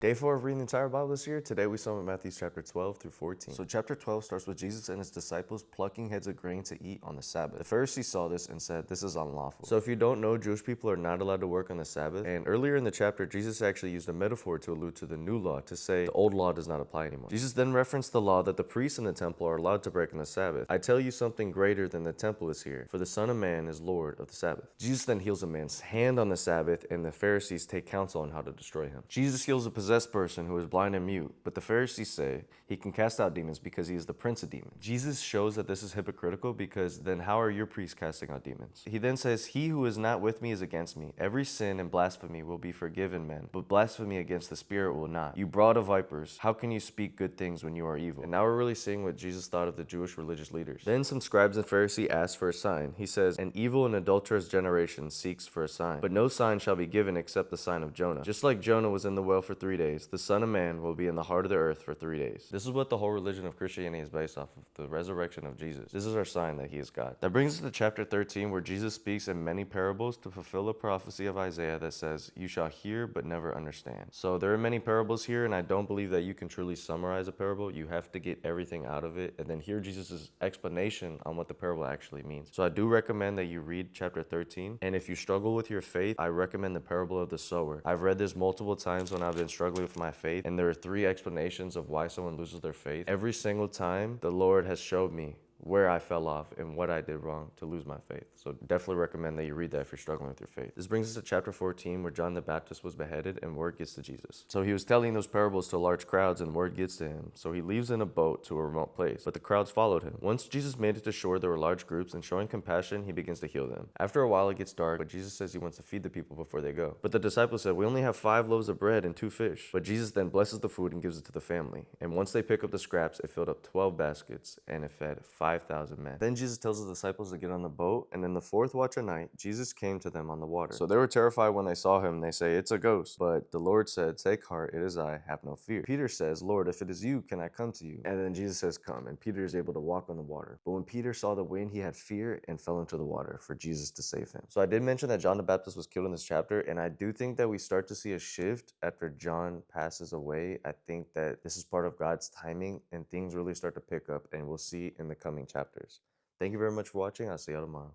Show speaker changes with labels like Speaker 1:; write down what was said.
Speaker 1: Day 4 of reading the entire Bible this year. Today we saw Matthew chapter 12 through 14. So chapter 12 starts with Jesus and his disciples plucking heads of grain to eat on the Sabbath. The Pharisees saw this and said, this is unlawful. So if you don't know, Jewish people are not allowed to work on the Sabbath. And earlier in the chapter, Jesus actually used a metaphor to allude to the new law, to say the old law does not apply anymore. Jesus then referenced the law that the priests in the temple are allowed to break on the Sabbath. I tell you something greater than the temple is here, for the Son of Man is Lord of the Sabbath. Jesus then heals a man's hand on the Sabbath, and the Pharisees take counsel on how to destroy him. Jesus heals a possessed person who is blind and mute, but the Pharisees say he can cast out demons because he is the prince of demons. Jesus shows that this is hypocritical, because then how are your priests casting out demons? He then says, he who is not with me is against me. Every sin and blasphemy will be forgiven men, but blasphemy against the Spirit will not. You brood of vipers, how can you speak good things when you are evil? And now we're really seeing what Jesus thought of the Jewish religious leaders. Then some scribes and Pharisees asked for a sign. He says, an evil and adulterous generation seeks for a sign, but no sign shall be given except the sign of Jonah. Just like Jonah was in the well for 3 days, the Son of Man will be in the heart of the earth for 3 days. This is what the whole religion of Christianity is based off of, the resurrection of Jesus. This is our sign that he is God. That brings us to chapter 13, where Jesus speaks in many parables to fulfill a prophecy of Isaiah that says, you shall hear but never understand. So there are many parables here, and I don't believe that you can truly summarize a parable. You have to get everything out of it and then hear Jesus' explanation on what the parable actually means. So I do recommend that you read chapter 13, and if you struggle with your faith, I recommend the parable of the sower. I've read this multiple times when I've been struggling with my faith, and there are 3 explanations of why someone loses their faith. Every single time, the Lord has showed me where I fell off and what I did wrong to lose my faith. So definitely recommend that you read that if you're struggling with your faith. This brings us to chapter 14, where John the Baptist was beheaded and word gets to Jesus. So he was telling those parables to large crowds and word gets to him. So he leaves in a boat to a remote place, but the crowds followed him. Once Jesus made it to shore, there were large groups, and showing compassion, he begins to heal them. After a while, it gets dark, but Jesus says he wants to feed the people before they go. But the disciples said, we only have 5 loaves of bread and 2 fish. But Jesus then blesses the food and gives it to the family. And once they pick up the scraps, it filled up 12 baskets, and it fed 5,000 men. Then Jesus tells his disciples to get on the boat, and in the 4th watch at night, Jesus came to them on the water. So they were terrified when they saw him. They say, it's a ghost. But the Lord said, take heart, it is I, have no fear. Peter says, Lord, if it is you, can I come to you? And then Jesus says, come. And Peter is able to walk on the water. But when Peter saw the wind, he had fear and fell into the water for Jesus to save him. So I did mention that John the Baptist was killed in this chapter, and I do think that we start to see a shift after John passes away. I think that this is part of God's timing, and things really start to pick up, and we'll see in the coming chapters. Thank you very much for watching. I'll see you all tomorrow.